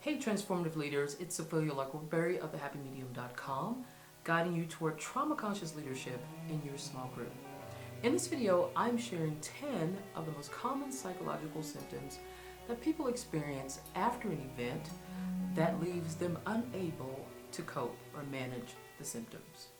Hey transformative leaders, it's Sophia lark-woodbury of thehappymedium.com, guiding you toward trauma-conscious leadership in your small group. In this video, I'm sharing 10 of the most common psychological symptoms that people experience after an event that leaves them unable to cope or manage the symptoms.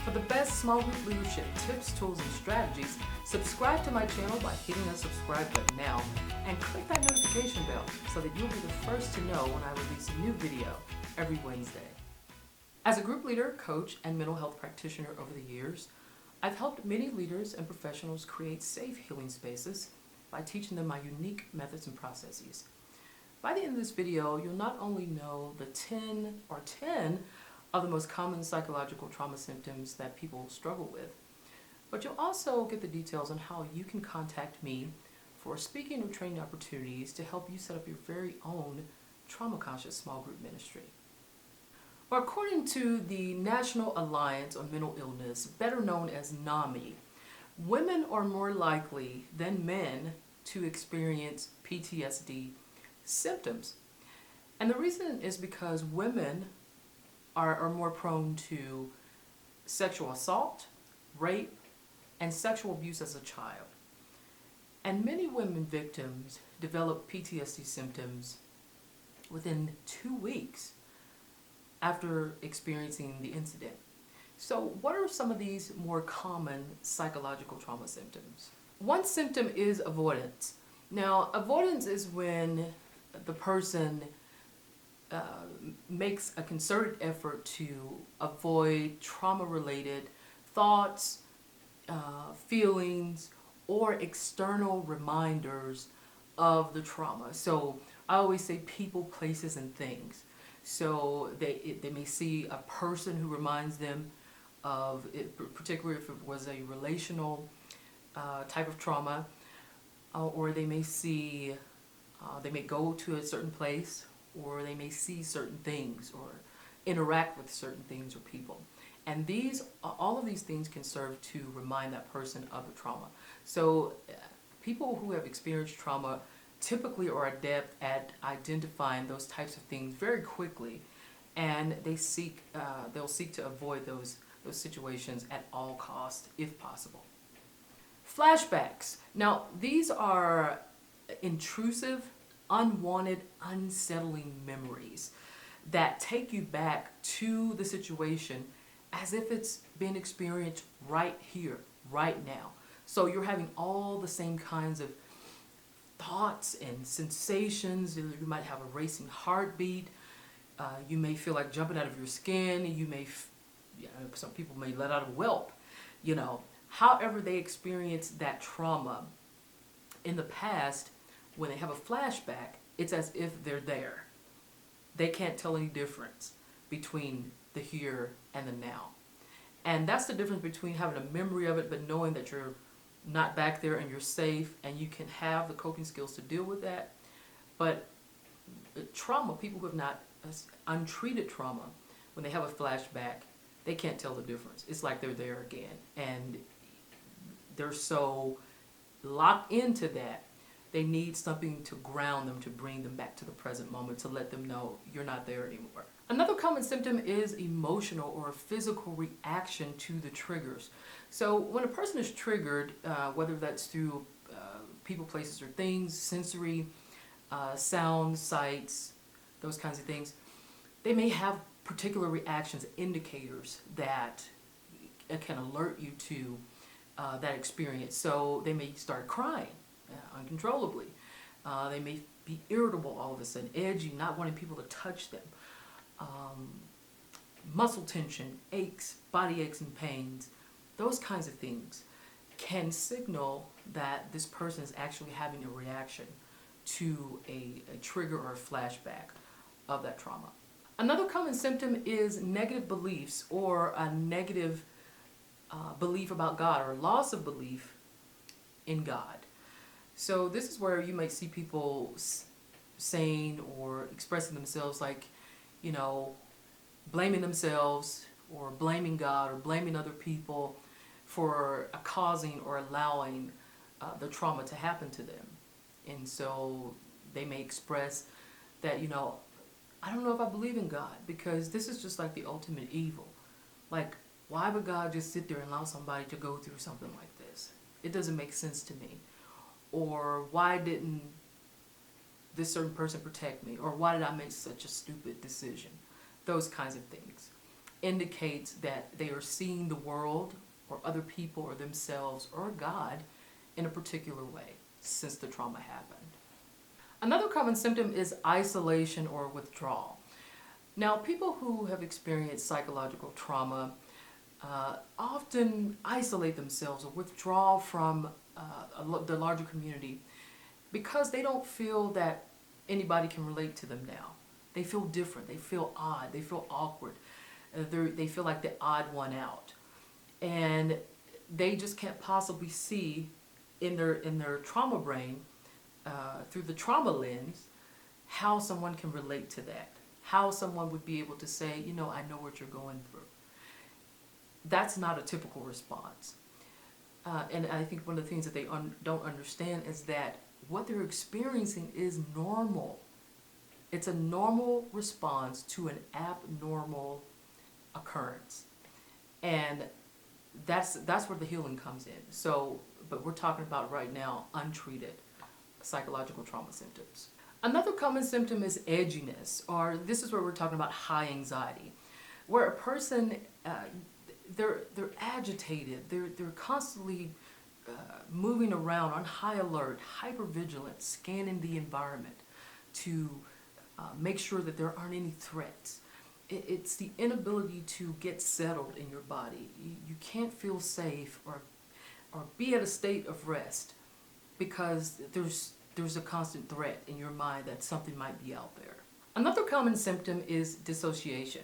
For the best small group leadership tips, tools, and strategies, subscribe to my channel by hitting the subscribe button now and click that notification bell so that you'll be the first to know when I release a new video every Wednesday. As a group leader, coach, and mental health practitioner over the years, I've helped many leaders and professionals create safe healing spaces by teaching them my unique methods and processes. By the end of this video, you'll not only know the 10 of the most common psychological trauma symptoms that people struggle with, but you'll also get the details on how you can contact me for speaking or training opportunities to help you set up your very own trauma-conscious small group ministry. Well, according to the National Alliance on Mental Illness, better known as NAMI, women are more likely than men to experience PTSD symptoms. And the reason is because women are more prone to sexual assault, rape, and sexual abuse as a child. And many women victims develop PTSD symptoms within 2 weeks after experiencing the incident. So what are some of these more common psychological trauma symptoms? One symptom is avoidance. Now, avoidance is when the person makes a concerted effort to avoid trauma-related thoughts, feelings, or external reminders of the trauma. So I always say people, places, and things. So they may see a person who reminds them of it, particularly if it was a relational type of trauma, or they may see, they may go to a certain place, or they may see certain things or interact with certain things or people. And all of these things can serve to remind that person of the trauma. So people who have experienced trauma typically are adept at identifying those types of things very quickly, and they'll seek to avoid those situations at all costs if possible. Flashbacks. Now, these are intrusive, unwanted, unsettling memories that take you back to the situation as if it's been experienced right here, right now. So you're having all the same kinds of thoughts and sensations. You might have a racing heartbeat. You may feel like jumping out of your skin. Some people may let out a whelp. However they experience that trauma in the past, when they have a flashback, it's as if they're there. They can't tell any difference between the here and the now. And that's the difference between having a memory of it but knowing that you're not back there and you're safe and you can have the coping skills to deal with that. But trauma, people who have not untreated trauma, when they have a flashback, they can't tell the difference. It's like they're there again. And they're so locked into that, they need something to ground them, to bring them back to the present moment, to let them know you're not there anymore. Another common symptom is emotional or a physical reaction to the triggers. So when a person is triggered, whether that's through people, places, or things, sensory, sounds, sights, those kinds of things, they may have particular reactions, indicators that can alert you to that experience. So they may start crying uncontrollably. They may be irritable all of a sudden, edgy, not wanting people to touch them. Muscle tension, aches, body aches and pains, those kinds of things can signal that this person is actually having a reaction to a trigger or a flashback of that trauma. Another common symptom is negative beliefs or a negative belief about God or loss of belief in God. So this is where you might see people saying or expressing themselves like, you know, blaming themselves or blaming God or blaming other people for causing or allowing the trauma to happen to them. And so they may express that, you know, I don't know if I believe in God because this is just like the ultimate evil. Like, why would God just sit there and allow somebody to go through something like this? It doesn't make sense to me. Or why didn't this certain person protect me? Or why did I make such a stupid decision? Those kinds of things indicates that they are seeing the world or other people or themselves or God in a particular way since the trauma happened. Another common symptom is isolation or withdrawal. Now, people who have experienced psychological trauma often isolate themselves or withdraw from the larger community because they don't feel that anybody can relate to them now. They feel different, they feel odd, they feel awkward, they feel like the odd one out. And they just can't possibly see in their trauma brain, through the trauma lens, how someone can relate to that. How someone would be able to say, you know, I know what you're going through. That's not a typical response. And I think one of the things that they don't understand is that what they're experiencing is normal. It's a normal response to an abnormal occurrence. And that's where the healing comes in. So, but we're talking about right now untreated psychological trauma symptoms. Another common symptom is edginess, or this is where we're talking about high anxiety, where a person they're agitated, they're constantly moving around on high alert, hypervigilant, scanning the environment to make sure that there aren't any threats. It's the inability to get settled in your body. You can't feel safe or be at a state of rest because there's a constant threat in your mind that something might be out there. Another common symptom is dissociation.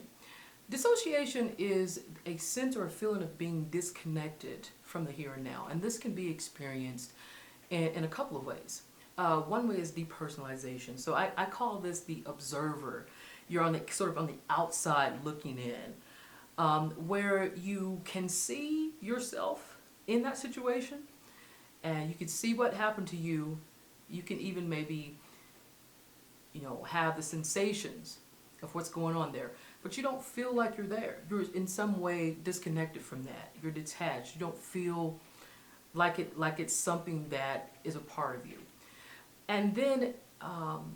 Dissociation is a sense or a feeling of being disconnected from the here and now, and this can be experienced in a couple of ways. One way is depersonalization. So I call this the observer. You're on the sort of on the outside looking in, where you can see yourself in that situation, and you can see what happened to you. You can even maybe, you know, have the sensations of what's going on there, but you don't feel like you're there. You're in some way disconnected from that. You're detached. You don't feel like it's something that is a part of you. And then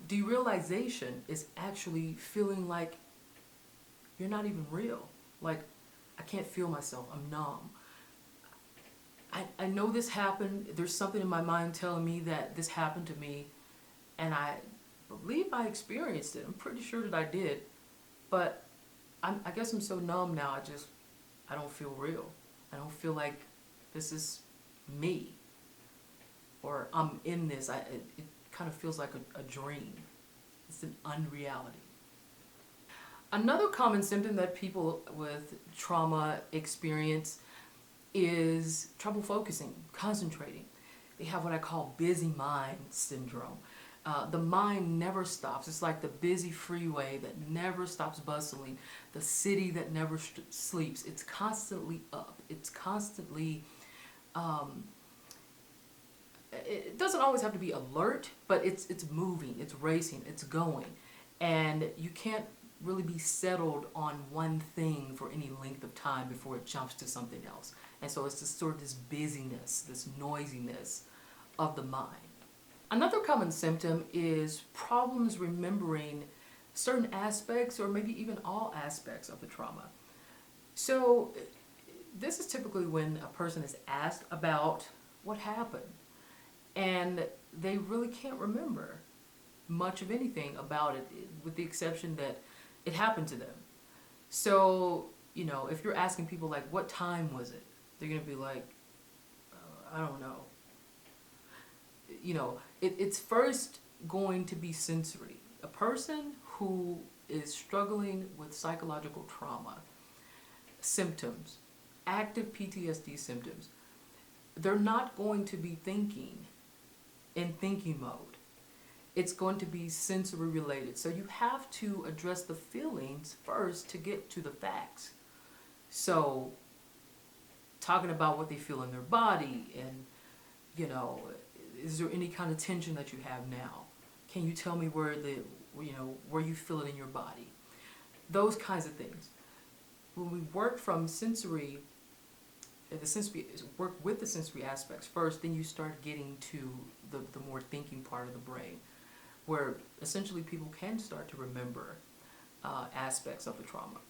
derealization is actually feeling like you're not even real. Like, I can't feel myself. I'm numb. I know this happened. There's something in my mind telling me that this happened to me, and I believe I experienced it. I'm pretty sure that I did, but I guess I'm so numb now. I don't feel real. I don't feel like this is me, or I'm in this. It kind of feels like a dream. It's an unreality. Another common symptom that people with trauma experience is trouble focusing, concentrating. They have what I call busy mind syndrome. The mind never stops. It's like the busy freeway that never stops bustling, the city that never sleeps. It's constantly up. It's constantly, it doesn't always have to be alert, but it's moving, it's racing, it's going. And you can't really be settled on one thing for any length of time before it jumps to something else. And so it's just sort of this busyness, this noisiness of the mind. Another common symptom is problems remembering certain aspects or maybe even all aspects of the trauma. So this is typically when a person is asked about what happened and they really can't remember much of anything about it, with the exception that it happened to them. So, you know, if you're asking people like, what time was it? They're going to be like, I don't know. You know, it's first going to be sensory. A person who is struggling with psychological trauma symptoms, active PTSD symptoms, they're not going to be thinking in thinking mode. It's going to be sensory related. So you have to address the feelings first to get to the facts. So talking about what they feel in their body, and is there any kind of tension that you have now? Can you tell me where you feel it in your body? Those kinds of things. When we work from sensory, work with the sensory aspects first, then you start getting to the more thinking part of the brain, where essentially people can start to remember aspects of the trauma.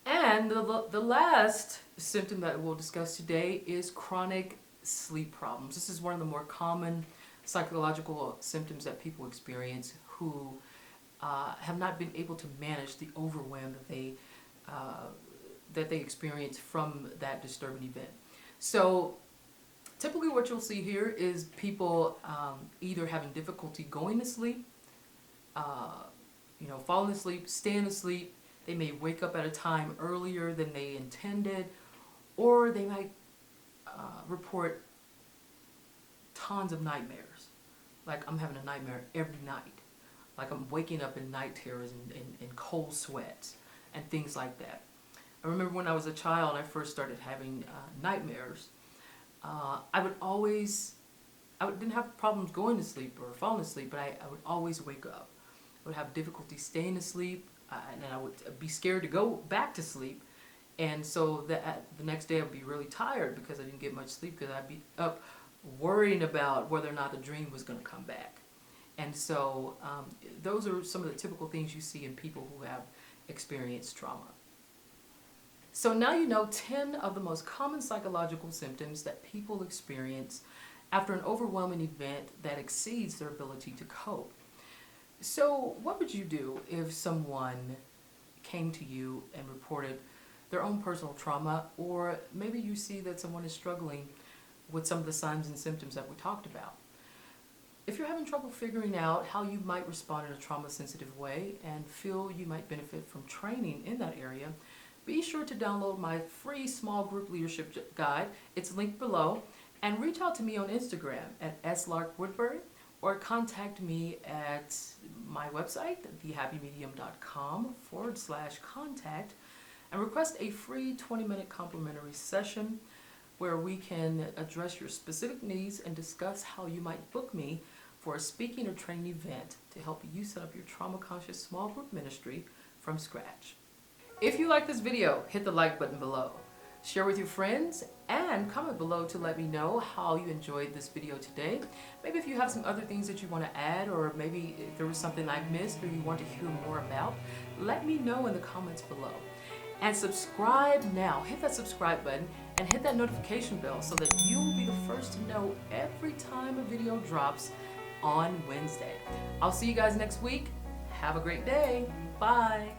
And the last symptom that we'll discuss today is chronic sleep problems. This is one of the more common psychological symptoms that people experience who have not been able to manage the overwhelm that they experience from that disturbing event. So typically what you'll see here is people either having difficulty going to sleep, falling asleep, staying asleep. They may wake up at a time earlier than they intended, or they might report tons of nightmares. Like, I'm having a nightmare every night. Like, I'm waking up in night terrors and cold sweats and things like that. I remember when I was a child, I first started having nightmares. I didn't have problems going to sleep or falling asleep, but I would always wake up. I would have difficulty staying asleep, and then I would be scared to go back to sleep. And so the next day I would be really tired because I didn't get much sleep, because I'd be up worrying about whether or not the dream was going to come back. And so those are some of the typical things you see in people who have experienced trauma. So now you know 10 of the most common psychological symptoms that people experience after an overwhelming event that exceeds their ability to cope. So what would you do if someone came to you and reported their own personal trauma, or maybe you see that someone is struggling with some of the signs and symptoms that we talked about? If you're having trouble figuring out how you might respond in a trauma-sensitive way and feel you might benefit from training in that area, be sure to download my free small group leadership guide. It's linked below. And reach out to me on Instagram at lark-woodbury, or contact me at my website, thehappymedium.com/contact, and request a free 20-minute complimentary session where we can address your specific needs and discuss how you might book me for a speaking or training event to help you set up your trauma-conscious small group ministry from scratch. If you like this video, hit the like button below. Share with your friends and comment below to let me know how you enjoyed this video today. Maybe if you have some other things that you want to add, or maybe if there was something I missed or you want to hear more about, let me know in the comments below. And subscribe now. Hit that subscribe button and hit that notification bell so that you will be the first to know every time a video drops on Wednesday. I'll see you guys next week. Have a great day. Bye.